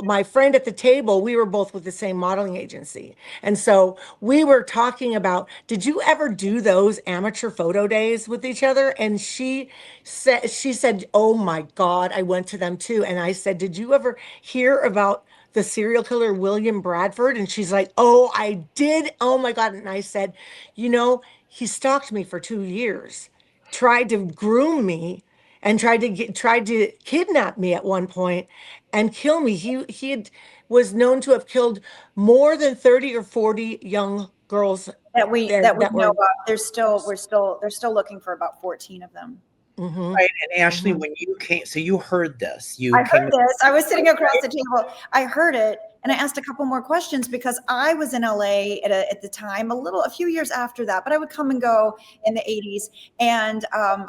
my friend at the table, we were both with the same modeling agency. And so we were talking about, did you ever do those amateur photo days with each other? And she said, oh my God, I went to them too. And I said, did you ever hear about the serial killer William Bradford? And she's like, oh, I did. Oh my God. And I said, he stalked me for 2 years, tried to groom me, and tried to kidnap me at one point and kill me. Was known to have killed more than 30 or 40 young girls that we there know that were. of. They're still looking for about 14 of them. Mhm. Right. And Ashley, when you came, so you heard this. I heard this. I was sitting across the table. I heard it, and I asked a couple more questions because I was in LA at the time, a few years after that, but I would come and go in the 80s. And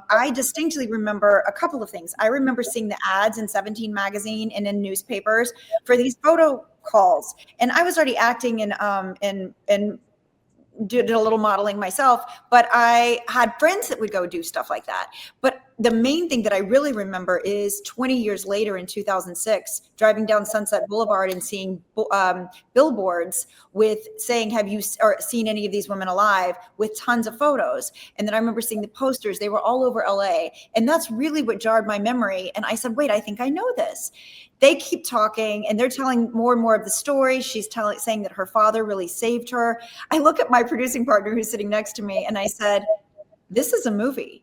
I distinctly remember a couple of things. I remember seeing the ads in 17 magazine and in newspapers for these photo calls. And I was already acting in did a little modeling myself, but I had friends that would go do stuff like that. But the main thing that I really remember is 20 years later in 2006, driving down Sunset Boulevard and seeing billboards with saying, have you seen any of these women alive, with tons of photos. And then I remember seeing the posters. They were all over LA. And that's really what jarred my memory. And I said, wait, I think I know this. They keep talking and they're telling more and more of the story. She's saying that her father really saved her. I look at my producing partner who's sitting next to me and I said, this is a movie.